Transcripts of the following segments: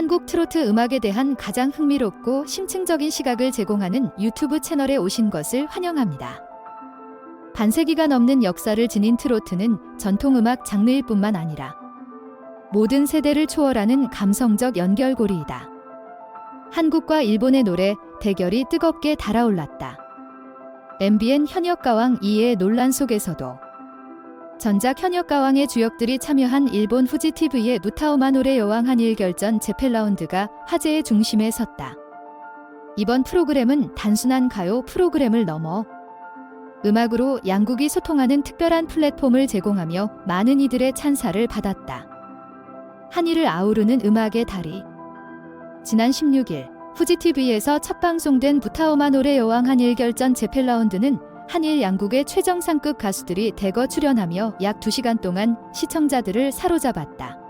한국 트로트 음악에 대한 가장 흥미롭고 심층적인 시각을 제공하는 유튜브 채널에 오신 것을 환영합니다. 반세기가 넘는 역사를 지닌 트로트는 전통음악 장르일 뿐만 아니라 모든 세대를 초월하는 감성적 연결고리이다. 한국과 일본의 노래 대결이 뜨겁게 달아올랐다. MBN 현역가왕 2의 논란 속에서도 전작 현역가왕의 주역들이 참여한 일본 후지TV의 무타오마 노래 여왕 한일 결전 재팬라운드가 화제의 중심에 섰다. 이번 프로그램은 단순한 가요 프로그램을 넘어 음악으로 양국이 소통하는 특별한 플랫폼을 제공하며 많은 이들의 찬사를 받았다. 한일을 아우르는 음악의 달이 지난 16일 후지TV에서 첫 방송된 무타오마 노래 여왕 한일 결전 재팬라운드는 한일 양국의 최정상급 가수들이 대거 출연하며 약 2시간 동안 시청자들을 사로잡았다.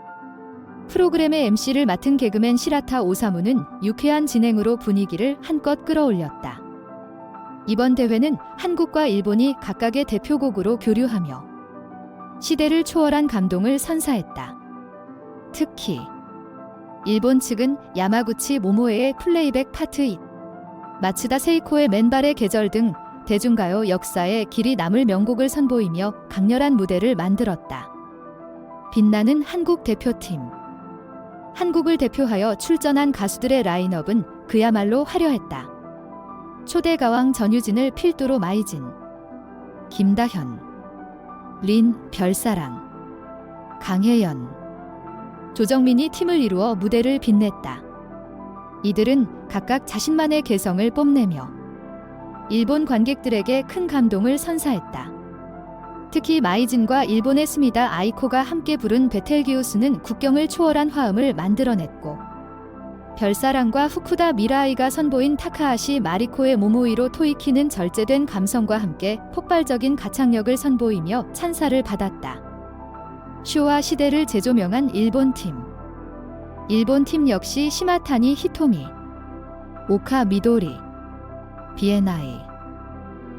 프로그램의 MC를 맡은 개그맨 시라타 오사무는 유쾌한 진행으로 분위기를 한껏 끌어올렸다. 이번 대회는 한국과 일본이 각각의 대표곡으로 교류하며 시대를 초월한 감동을 선사했다. 특히 일본 측은 야마구치 모모에의 플레이백 파트 2, 마츠다 세이코의 맨발의 계절 등 대중가요 역사에 길이 남을 명곡을 선보이며 강렬한 무대를 만들었다. 빛나는 한국 대표팀. 한국을 대표하여 출전한 가수들의 라인업은 그야말로 화려했다. 초대 가왕 전유진을 필두로 마이진, 김다현, 린, 별사랑, 강혜연, 조정민이 팀을 이루어 무대를 빛냈다. 이들은 각각 자신만의 개성을 뽐내며 일본 관객들에게 큰 감동을 선사했다. 특히 마이진과 일본의 스미다 아이코가 함께 부른 베텔기우스는 국경을 초월한 화음을 만들어냈고, 별사랑과 후쿠다 미라아이가 선보인 타카하시 마리코의 모모이로 토이키는 절제된 감성과 함께 폭발적인 가창력을 선보이며 찬사를 받았다. 쇼와 시대를 재조명한 일본팀. 일본팀 역시 시마타니 히토미, 오카 미도리, 비에나이,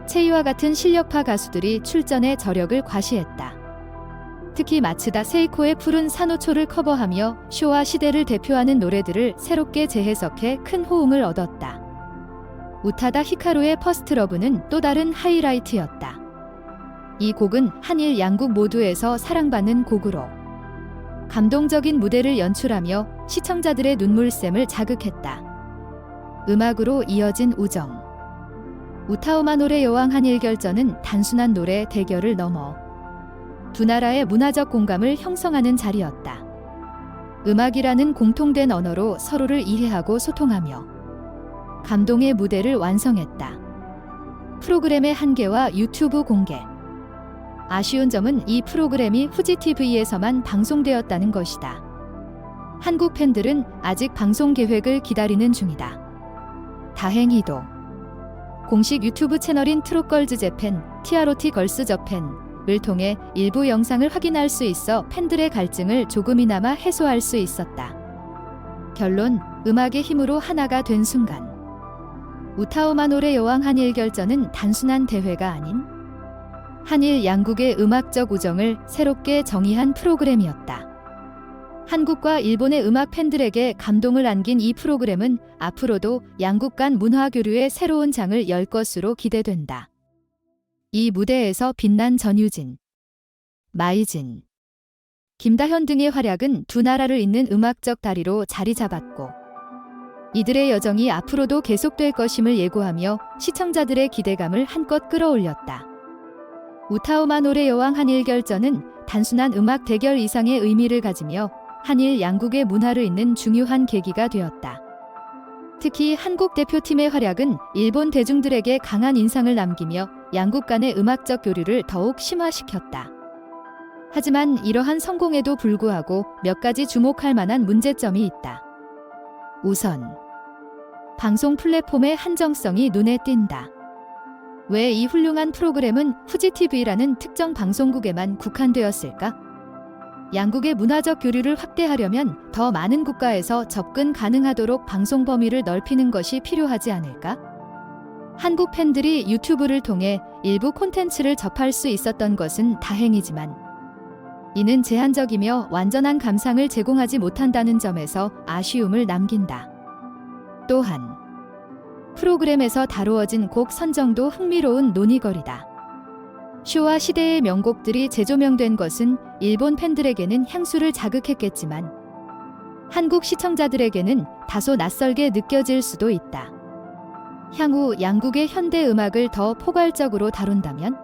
체이와 같은 실력파 가수들이 출전해 저력을 과시했다. 특히 마츠다 세이코의 푸른 산호초를 커버하며 쇼와 시대를 대표하는 노래들을 새롭게 재해석해 큰 호응을 얻었다. 우타다 히카루의 퍼스트 러브는 또 다른 하이라이트였다. 이 곡은 한일 양국 모두에서 사랑받는 곡으로 감동적인 무대를 연출하며 시청자들의 눈물샘을 자극했다. 음악으로 이어진 우정. 무타오마 노래 여왕 한일 결전은 단순한 노래 대결을 넘어 두 나라의 문화적 공감을 형성하는 자리였다. 음악이라는 공통된 언어로 서로를 이해하고 소통하며 감동의 무대를 완성했다. 프로그램의 한계와 유튜브 공개. 아쉬운 점은 이 프로그램이 후지TV에서만 방송되었다는 것이다. 한국 팬들은 아직 방송 계획을 기다리는 중이다. 다행히도 공식 유튜브 채널인 트롯걸즈 재팬, TROT 걸스 저팬을 통해 일부 영상을 확인할 수 있어 팬들의 갈증을 조금이나마 해소할 수 있었다. 결론, 음악의 힘으로 하나가 된 순간. 무타오마 노래 여왕 한일 결전은 단순한 대회가 아닌 한일 양국의 음악적 우정을 새롭게 정의한 프로그램이었다. 한국과 일본의 음악 팬들에게 감동을 안긴 이 프로그램은 앞으로도 양국 간 문화 교류의 새로운 장을 열 것으로 기대된다. 이 무대에서 빛난 전유진, 마이진, 김다현 등의 활약은 두 나라를 잇는 음악적 다리로 자리 잡았고, 이들의 여정이 앞으로도 계속될 것임을 예고하며 시청자들의 기대감을 한껏 끌어올렸다. 무타오마 노래 여왕 한일 결전은 단순한 음악 대결 이상의 의미를 가지며 한일 양국의 문화를 잇는 중요한 계기가 되었다. 특히 한국 대표팀의 활약은 일본 대중들에게 강한 인상을 남기며 양국 간의 음악적 교류를 더욱 심화시켰다. 하지만 이러한 성공에도 불구하고 몇 가지 주목할 만한 문제점이 있다. 우선, 방송 플랫폼의 한정성이 눈에 띈다. 왜 이 훌륭한 프로그램은 후지TV라는 특정 방송국에만 국한되었을까? 양국의 문화적 교류를 확대하려면 더 많은 국가에서 접근 가능하도록 방송 범위를 넓히는 것이 필요하지 않을까? 한국 팬들이 유튜브를 통해 일부 콘텐츠를 접할 수 있었던 것은 다행이지만 이는 제한적이며 완전한 감상을 제공하지 못한다는 점에서 아쉬움을 남긴다. 또한 프로그램에서 다루어진 곡 선정도 흥미로운 논의거리다. 쇼와 시대의 명곡들이 재조명된 것은 일본 팬들에게는 향수를 자극했겠지만 한국 시청자들에게는 다소 낯설게 느껴질 수도 있다. 향후 양국의 현대 음악을 더 포괄적으로 다룬다면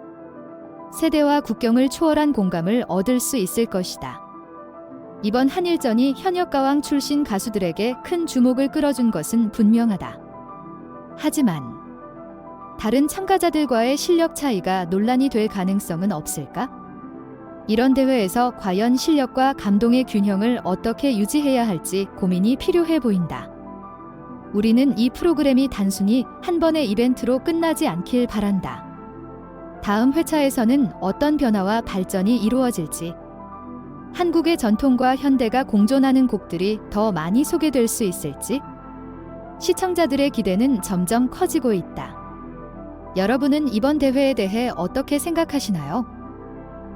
세대와 국경을 초월한 공감을 얻을 수 있을 것이다. 이번 한일전이 현역가왕 출신 가수들에게 큰 주목을 끌어준 것은 분명하다. 하지만 다른 참가자들과의 실력 차이가 논란이 될 가능성은 없을까? 이런 대회에서 과연 실력과 감동의 균형을 어떻게 유지해야 할지 고민이 필요해 보인다. 우리는 이 프로그램이 단순히 한 번의 이벤트로 끝나지 않길 바란다. 다음 회차에서는 어떤 변화와 발전이 이루어질지, 한국의 전통과 현대가 공존하는 곡들이 더 많이 소개될 수 있을지, 시청자들의 기대는 점점 커지고 있다. 여러분은 이번 대회에 대해 어떻게 생각하시나요?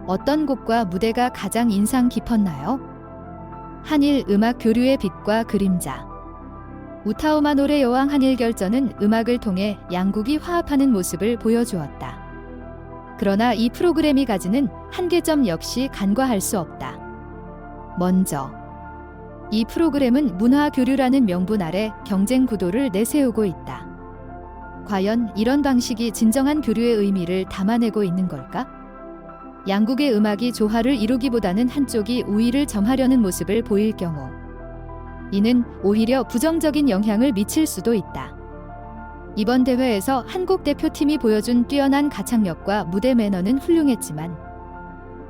어떤 곡과 무대가 가장 인상 깊었나요? 한일 음악 교류의 빛과 그림자. 우타우마 노래 여왕 한일 결전은 음악을 통해 양국이 화합하는 모습을 보여주었다. 그러나 이 프로그램이 가지는 한계점 역시 간과할 수 없다. 먼저, 이 프로그램은 문화 교류라는 명분 아래 경쟁 구도를 내세우고 있다. 과연 이런 방식이 진정한 교류의 의미를 담아내고 있는 걸까? 양국의 음악이 조화를 이루기보다는 한쪽이 우위를 점하려는 모습을 보일 경우, 이는 오히려 부정적인 영향을 미칠 수도 있다. 이번 대회에서 한국 대표팀이 보여준 뛰어난 가창력과 무대 매너는 훌륭했지만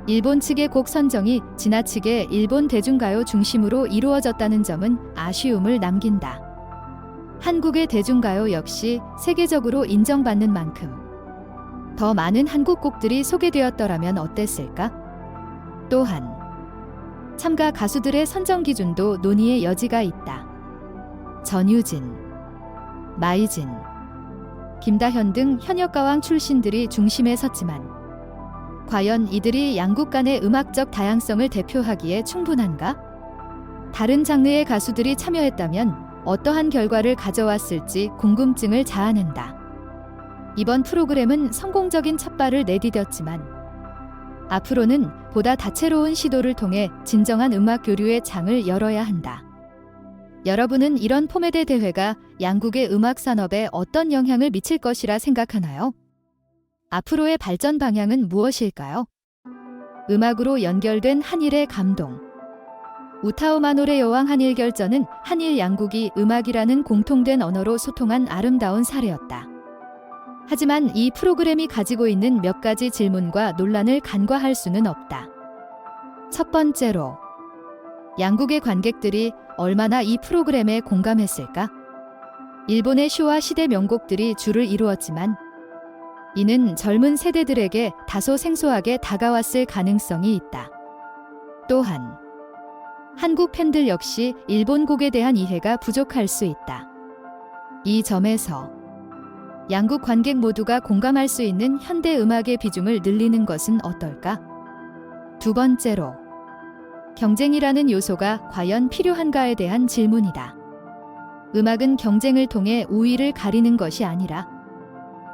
일본 측의 곡 선정이 지나치게 일본 대중가요 중심으로 이루어졌다는 점은 아쉬움을 남긴다. 한국의 대중가요 역시 세계적으로 인정받는 만큼 더 많은 한국 곡들이 소개되었더라면 어땠을까? 또한 참가 가수들의 선정 기준도 논의의 여지가 있다. 전유진, 마이진, 김다현 등 현역가왕 출신들이 중심에 섰지만 과연 이들이 양국 간의 음악적 다양성을 대표하기에 충분한가? 다른 장르의 가수들이 참여했다면 어떠한 결과를 가져왔을지 궁금증을 자아낸다. 이번 프로그램은 성공적인 첫발을 내디뎠지만 앞으로는 보다 다채로운 시도를 통해 진정한 음악 교류의 창을 열어야 한다. 여러분은 이런 포메대 대회가 양국의 음악 산업에 어떤 영향을 미칠 것이라 생각하나요? 앞으로의 발전 방향은 무엇일까요? 음악으로 연결된 한일의 감동. 우타우마 노래 여왕 한일 결전은 한일 양국이 음악이라는 공통된 언어로 소통한 아름다운 사례였다. 하지만 이 프로그램이 가지고 있는 몇 가지 질문과 논란을 간과할 수는 없다. 첫 번째로, 양국의 관객들이 얼마나 이 프로그램에 공감했을까? 일본의 쇼와 시대 명곡들이 주를 이루었지만 이는 젊은 세대들에게 다소 생소하게 다가왔을 가능성이 있다. 또한 한국 팬들 역시 일본 곡에 대한 이해가 부족할 수 있다. 이 점에서 양국 관객 모두가 공감할 수 있는 현대 음악의 비중을 늘리는 것은 어떨까? 두 번째로, 경쟁이라는 요소가 과연 필요한가에 대한 질문이다. 음악은 경쟁을 통해 우위를 가리는 것이 아니라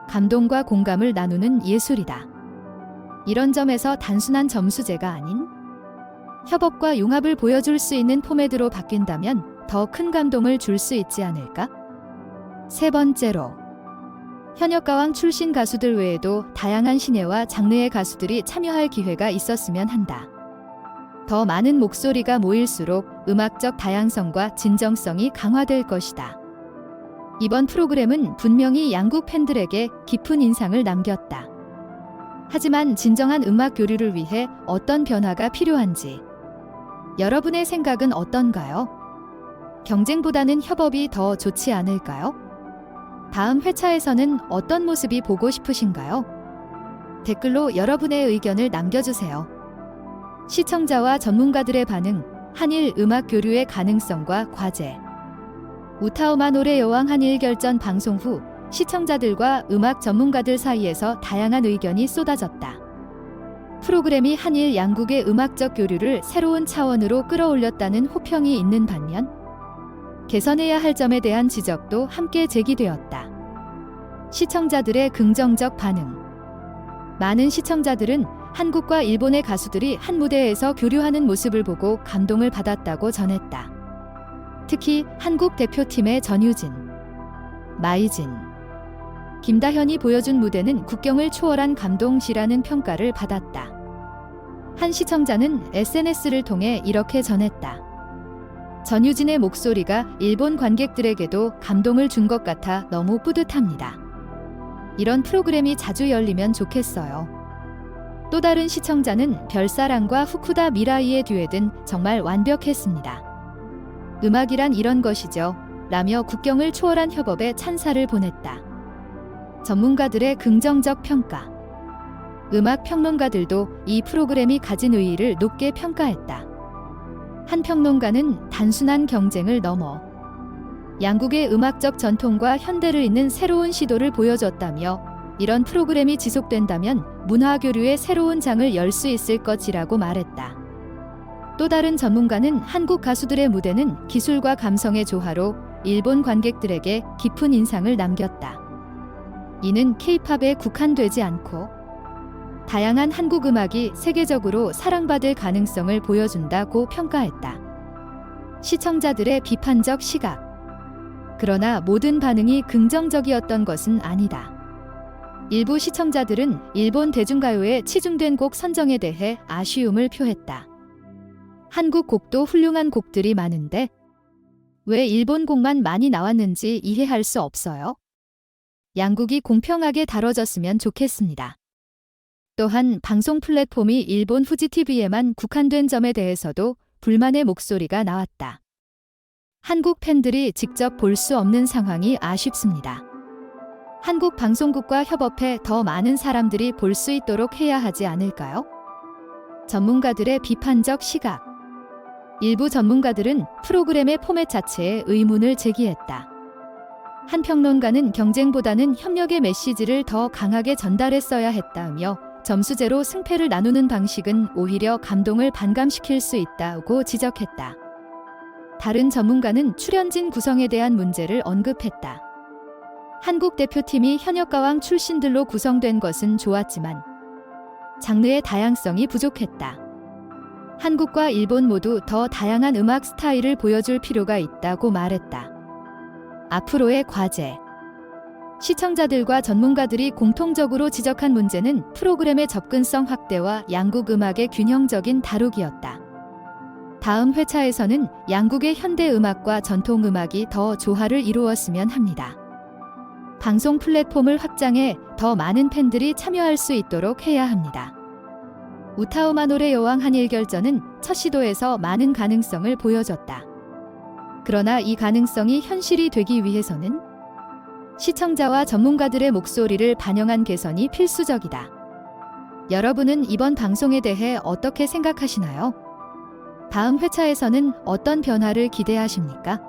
감동과 공감을 나누는 예술이다. 이런 점에서 단순한 점수제가 아닌 협업과 융합을 보여줄 수 있는 포맷으로 바뀐다면 더 큰 감동을 줄 수 있지 않을까? 세 번째로, 현역가왕 출신 가수들 외에도 다양한 신예와 장르의 가수들이 참여할 기회가 있었으면 한다. 더 많은 목소리가 모일수록 음악적 다양성과 진정성이 강화될 것이다. 이번 프로그램은 분명히 양국 팬들에게 깊은 인상을 남겼다. 하지만 진정한 음악 교류를 위해 어떤 변화가 필요한지 여러분의 생각은 어떤가요? 경쟁보다는 협업이 더 좋지 않을까요? 다음 회차에서는 어떤 모습이 보고 싶으신가요? 댓글로 여러분의 의견을 남겨주세요. 시청자와 전문가들의 반응, 한일 음악 교류의 가능성과 과제. 우타우마 노래 여왕 한일 결전 방송 후 시청자들과 음악 전문가들 사이에서 다양한 의견이 쏟아졌다. 프로그램이 한일 양국의 음악적 교류를 새로운 차원으로 끌어올렸다는 호평이 있는 반면 개선해야 할 점에 대한 지적도 함께 제기되었다. 시청자들의 긍정적 반응. 많은 시청자들은 한국과 일본의 가수들이 한 무대에서 교류하는 모습을 보고 감동을 받았다고 전했다. 특히 한국 대표팀의 전유진, 마이진, 김다현이 보여준 무대는 국경을 초월한 감동시라는 평가를 받았다. 한 시청자는 SNS를 통해 이렇게 전했다. 전유진의 목소리가 일본 관객들에게도 감동을 준 것 같아 너무 뿌듯합니다. 이런 프로그램이 자주 열리면 좋겠어요. 또 다른 시청자는 별사랑과 후쿠다 미라이의 듀엣은 정말 완벽했습니다. 음악이란 이런 것이죠. 라며 국경을 초월한 협업에 찬사를 보냈다. 전문가들의 긍정적 평가. 음악 평론가들도 이 프로그램이 가진 의의를 높게 평가했다. 한 평론가는 단순한 경쟁을 넘어 양국의 음악적 전통과 현대를 잇는 새로운 시도를 보여줬다며 이런 프로그램이 지속된다면 문화 교류의 새로운 장을 열 수 있을 것이라고 말했다. 또 다른 전문가는 한국 가수들의 무대는 기술과 감성의 조화로 일본 관객들에게 깊은 인상을 남겼다. 이는 K-팝에 국한되지 않고 다양한 한국 음악이 세계적으로 사랑받을 가능성을 보여준다고 평가했다. 시청자들의 비판적 시각. 그러나 모든 반응이 긍정적이었던 것은 아니다. 일부 시청자들은 일본 대중가요의 치중된 곡 선정에 대해 아쉬움을 표했다. 한국 곡도 훌륭한 곡들이 많은데 왜 일본 곡만 많이 나왔는지 이해할 수 없어요. 양국이 공평하게 다뤄졌으면 좋겠습니다. 또한 방송 플랫폼이 일본 후지TV에만 국한된 점에 대해서도 불만의 목소리가 나왔다. 한국 팬들이 직접 볼 수 없는 상황이 아쉽습니다. 한국 방송국과 협업해 더 많은 사람들이 볼 수 있도록 해야 하지 않을까요? 전문가들의 비판적 시각. 일부 전문가들은 프로그램의 포맷 자체에 의문을 제기했다. 한 평론가는 경쟁보다는 협력의 메시지를 더 강하게 전달했어야 했다며 점수제로 승패를 나누는 방식은 오히려 감동을 반감시킬 수 있다고 지적했다. 다른 전문가는 출연진 구성에 대한 문제를 언급했다. 한국 대표팀이 현역가왕 출신들로 구성된 것은 좋았지만 장르의 다양성이 부족했다. 한국과 일본 모두 더 다양한 음악 스타일을 보여줄 필요가 있다고 말했다. 앞으로의 과제. 시청자들과 전문가들이 공통적으로 지적한 문제는 프로그램의 접근성 확대와 양국 음악의 균형적인 다루기였다. 다음 회차에서는 양국의 현대 음악과 전통 음악이 더 조화를 이루었으면 합니다. 방송 플랫폼을 확장해 더 많은 팬들이 참여할 수 있도록 해야 합니다. 우타우마노의 여왕 한일결전은 첫 시도에서 많은 가능성을 보여줬다. 그러나 이 가능성이 현실이 되기 위해서는 시청자와 전문가들의 목소리를 반영한 개선이 필수적이다. 여러분은 이번 방송에 대해 어떻게 생각하시나요? 다음 회차에서는 어떤 변화를 기대하십니까?